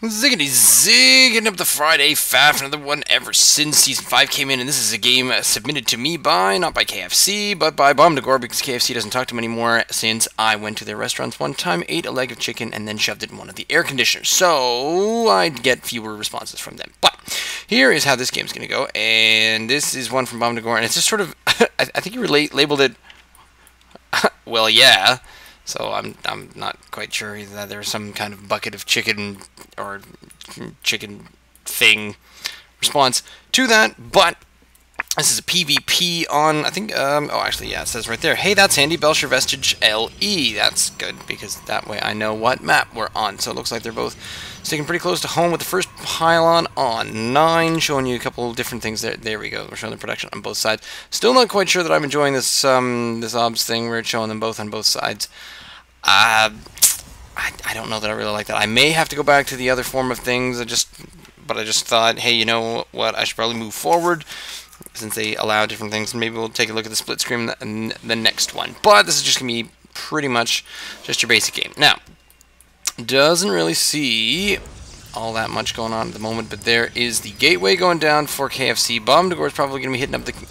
Ziggity zig, hitting up the Friday Faff, another one ever since Season 5 came in, and this is a game submitted to me by, not by KFC, but by Bomdagor, because KFC doesn't talk to him anymore since I went to their restaurants one time, ate a leg of chicken, and then shoved it in one of the air conditioners, so I'd get fewer responses from them. But here is how this game's going to go, and this is one from Bomdagor, and it's just sort of, I think you labeled it, well, yeah. So I'm not quite sure that there's some kind of bucket of chicken or chicken thing response to that, but this is a PvP on, I think, oh, actually, yeah, it says right there, hey, that's handy, Belshire Vestige LE. That's good, because that way I know what map we're on. So it looks like they're both sticking pretty close to home with the first pylon on 9, showing you a couple of different things there. There we go, we're showing the production on both sides. Still not quite sure that I'm enjoying this, this OBS thing where it's showing them both on both sides. I don't know that I really like that. I may have to go back to the other form of things. But I just thought, hey, you know what? I should probably move forward since they allow different things. And maybe we'll take a look at the split screen in the next one. But this is just gonna be pretty much just your basic game. Now, doesn't really see all that much going on at the moment, but there is the gateway going down for KFC. Bomdagor is probably gonna be hitting up the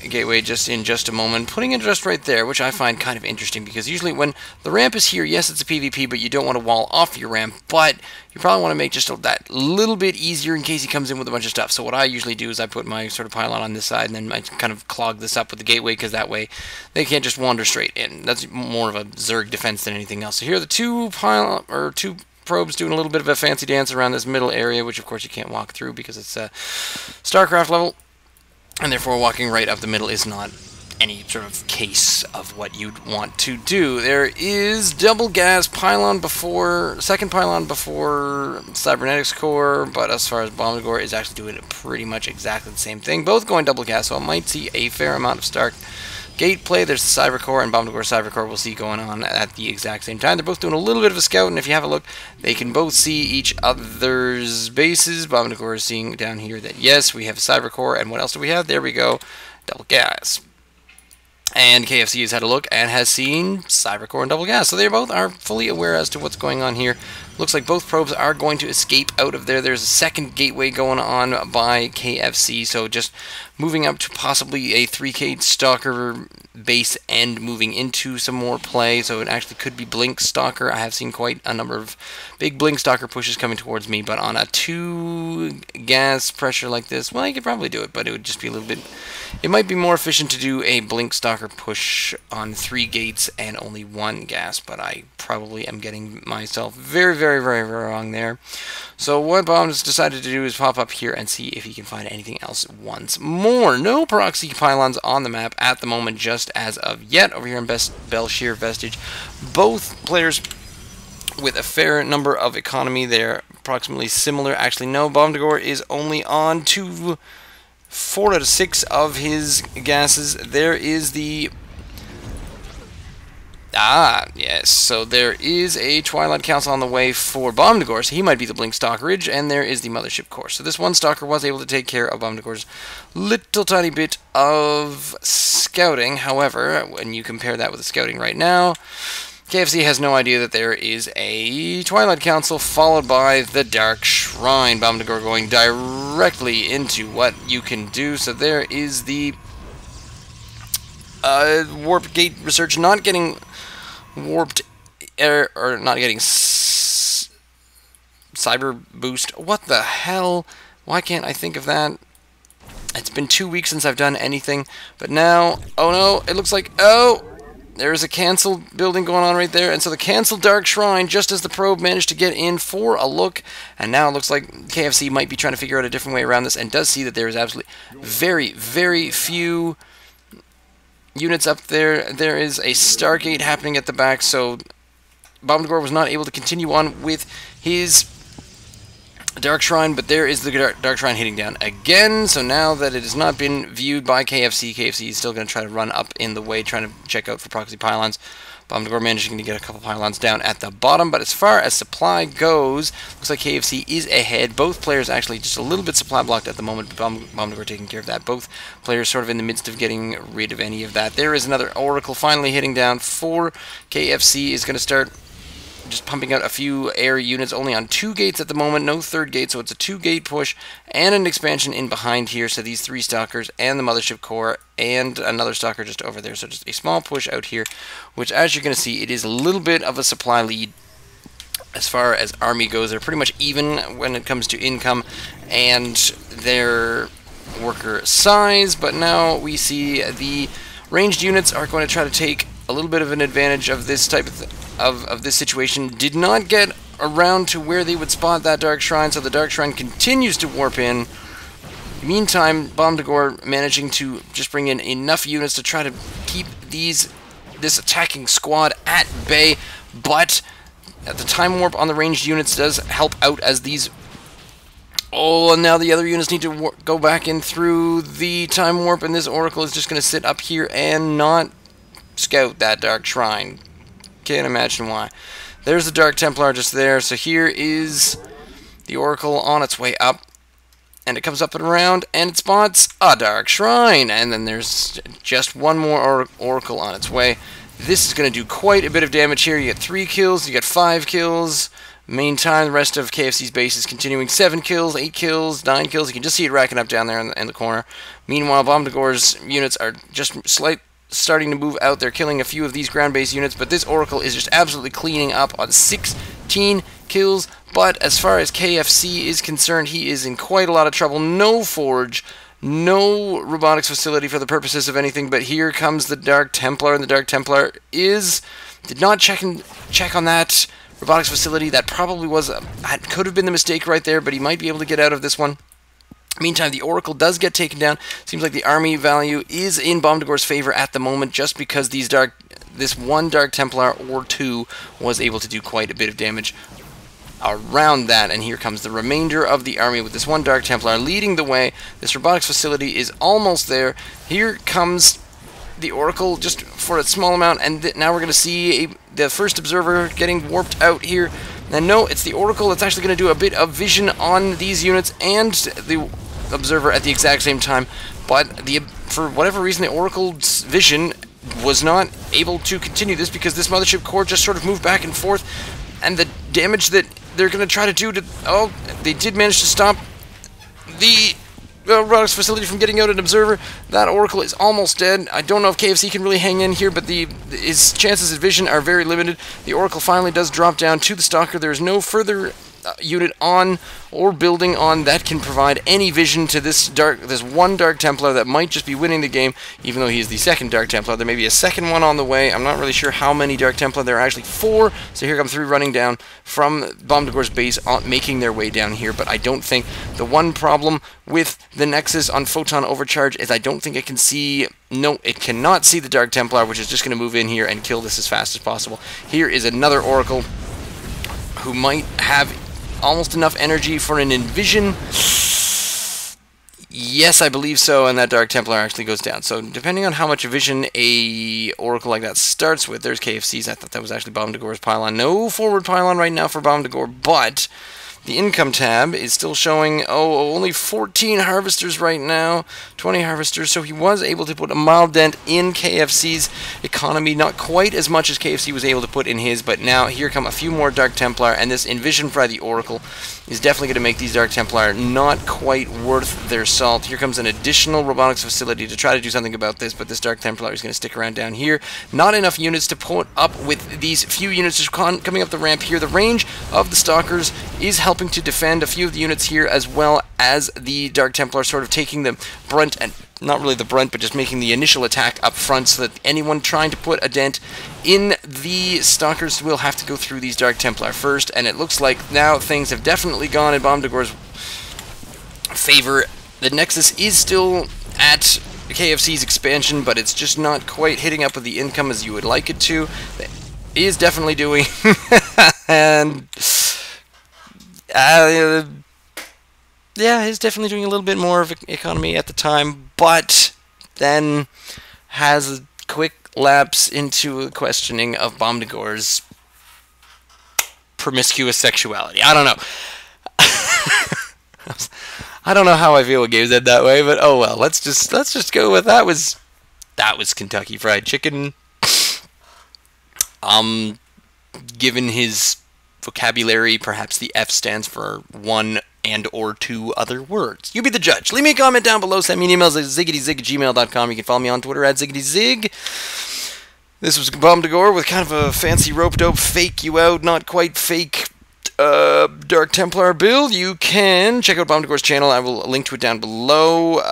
gateway just in just a moment, putting it just right there, which I find kind of interesting, because usually when the ramp is here, yes, it's a PvP, but you don't want to wall off your ramp, but you probably want to make just that little bit easier in case he comes in with a bunch of stuff. So what I usually do is I put my sort of pylon on this side, and then I kind of clog this up with the gateway, because that way they can't just wander straight in. That's more of a Zerg defense than anything else. So here are the two probes doing a little bit of a fancy dance around this middle area, which of course you can't walk through because it's a StarCraft level. And therefore, walking right up the middle is not any sort of case of what you'd want to do. There is double gas pylon before, second pylon before cybernetics core, but as far as Bomdagor is actually doing pretty much exactly the same thing. Both going double gas, so I might see a fair amount of Stark gate play. There's the cyber core and Bomdagor cyber core we'll see going on at the exact same time. They're both doing a little bit of a scout, and if you have a look, they can both see each other's bases. Bomdagor is seeing down here that yes, we have a cyber core, and what else do we have? There we go, double gas. And KFC has had a look and has seen cyber core and double gas, so they both are fully aware as to what's going on here. Looks like both probes are going to escape out of there. There's a second gateway going on by KFC, so just moving up to possibly a 3K Stalker base and moving into some more play, so it actually could be Blink Stalker. I have seen quite a number of big Blink Stalker pushes coming towards me, but on a 2 gas pressure like this, well, you could probably do it, but it would just be a little bit... It might be more efficient to do a Blink Stalker push on 3 gates and only 1 gas, but I probably am getting myself very, very, very, very wrong there. So what Bomb's decided to do is pop up here and see if he can find anything else once more. No proxy pylons on the map at the moment, just as of yet. Over here in Belshire Vestige, both players with a fair number of economy. They're approximately similar. Actually, no, Bomdagor is only on 4 out of 6 of his gases. There is the... yes, so there is a Twilight Council on the way for Bomdagor, so he might be the Blink Stalkerage, and there is the Mothership Core. So this one Stalker was able to take care of Bomdagor's little tiny bit of scouting. However, when you compare that with the scouting right now, KFC has no idea that there is a Twilight Council followed by the Dark Shrine. Bomdagor going directly into what you can do. So there is the Warp Gate Research not getting warped, or not getting cyber boost. What the hell? Why can't I think of that? It's been 2 weeks since I've done anything, but now, oh no, it looks like, oh, there's a cancel building going on right there, and so the cancel Dark Shrine, just as the probe managed to get in for a look, and now it looks like KFC might be trying to figure out a different way around this, and does see that there is absolutely very, very few units up there. There is a Stargate happening at the back, so Bomdagor was not able to continue on with his Dark Shrine, but there is the Dark Shrine hitting down again. So now that it has not been viewed by KFC, KFC is still going to try to run up in the way, trying to check out for proxy pylons. Bomdagor managing to get a couple pylons down at the bottom, but as far as supply goes, looks like KFC is ahead. Both players actually just a little bit supply blocked at the moment, but Bomdagor taking care of that. Both players sort of in the midst of getting rid of any of that. There is another Oracle finally hitting down for KFC. Is going to start just pumping out a few air units, only on 2 gates at the moment, no 3rd gate, so it's a 2-gate push, and an expansion in behind here, so these 3 stalkers, and the mothership core, and another stalker just over there, so just a small push out here, which, as you're going to see, it is a little bit of a supply lead. As far as army goes, they're pretty much even when it comes to income and their worker size, but now we see the ranged units are going to try to take a little bit of an advantage of this type of this situation. Did not get around to where they would spot that Dark Shrine, so the Dark Shrine continues to warp in. Meantime, Bomdagor managing to just bring in enough units to try to keep this attacking squad at bay, but the time warp on the ranged units does help out as these... Oh, and now the other units need to go back in through the time warp, and this Oracle is just going to sit up here and not scout that Dark Shrine. Can't imagine why. There's the Dark Templar just there, so here is the Oracle on its way up, and it comes up and around, and it spots a Dark Shrine, and then there's just one more Oracle on its way. This is going to do quite a bit of damage here. You get 3 kills, you get 5 kills. Meantime, the rest of KFC's base is continuing. 7 kills, 8 kills, 9 kills. You can just see it racking up down there in the corner. Meanwhile, Bomdagor's units are just starting to move out. They're killing a few of these ground-based units, but this Oracle is just absolutely cleaning up on 16 kills. But as far as KFC is concerned, he is in quite a lot of trouble. No forge, no robotics facility for the purposes of anything, but here comes the Dark Templar, and the Dark Templar did not check on that robotics facility. That probably could have been the mistake right there, but he might be able to get out of this one. Meantime, the Oracle does get taken down. Seems like the army value is in Bomdagor's favor at the moment, just because this one Dark Templar or 2 was able to do quite a bit of damage around that, and here comes the remainder of the army with this one Dark Templar leading the way. This robotics facility is almost there. Here comes the Oracle just for a small amount, and now we're going to see the first observer getting warped out here. And no, it's the Oracle that's actually going to do a bit of vision on these units and the observer at the exact same time, but for whatever reason the Oracle's vision was not able to continue this, because this mothership core just sort of moved back and forth, and the damage that they're going to try to do to... Oh, they did manage to stop the robotics facility from getting out an observer. That Oracle is almost dead. I don't know if KFC can really hang in here, but his chances of vision are very limited. The Oracle finally does drop down to the Stalker. There is no further unit on or building on that can provide any vision to this one Dark Templar that might just be winning the game, even though he is the second Dark Templar. There may be a second one on the way. I'm not really sure how many Dark Templar. There are actually 4, so here come 3 running down from Bomdagor's base, making their way down here, but I don't think... The one problem with the Nexus on Photon Overcharge is I don't think it can see... No, it cannot see the Dark Templar, which is just going to move in here and kill this as fast as possible. Here is another Oracle who might have almost enough energy for an Envision. Yes, I believe so, and that Dark Templar actually goes down. So depending on how much vision a Oracle like that starts with, there's KFC's. I thought that was actually Bomdagor's pylon. No forward pylon right now for Bomdagor, but the income tab is still showing, only 14 harvesters right now, 20 harvesters, so he was able to put a mild dent in KFC's economy, not quite as much as KFC was able to put in his, but now here come a few more Dark Templar, and this Envision by the Oracle is definitely going to make these Dark Templar not quite worth their salt. Here comes an additional robotics facility to try to do something about this, but this Dark Templar is going to stick around down here. Not enough units to put up with these few units just coming up the ramp here. The range of the Stalkers is helping to defend a few of the units here, as well as the Dark Templar sort of taking the brunt, and not really the brunt, but just making the initial attack up front, so that anyone trying to put a dent in the Stalkers will have to go through these Dark Templar first, and it looks like now things have definitely gone in Bomdagor's favor. The Nexus is still at KFC's expansion, but it's just not quite hitting up with the income as you would like it to. It is definitely doing, and... yeah, he's definitely doing a little bit more of economy at the time, but then has a quick lapse into a questioning of Bomdagor's promiscuous sexuality. I don't know. I don't know how I feel when games end that way, but oh well. Let's just go with that was Kentucky Fried Chicken. Given his vocabulary. Perhaps the F stands for one and or two other words. You be the judge. Leave me a comment down below. Send me an email at ziggityzig@gmail.com. You can follow me on Twitter at ziggityzig. This was Bomdagor with kind of a fancy rope-dope, fake you out, not quite fake Dark Templar build. You can check out Bomdagor's channel. I will link to it down below.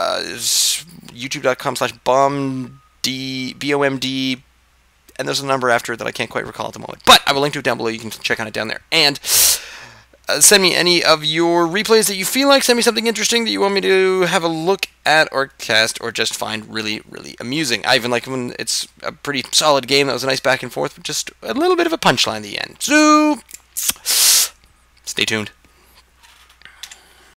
YouTube.com/BOMD, and there's a number after it that I can't quite recall at the moment. But I will link to it down below. You can check on it down there. And send me any of your replays that you feel like. Send me something interesting that you want me to have a look at or cast or just find really, really amusing. I even like when it's a pretty solid game that was a nice back and forth with just a little bit of a punchline at the end. So, stay tuned.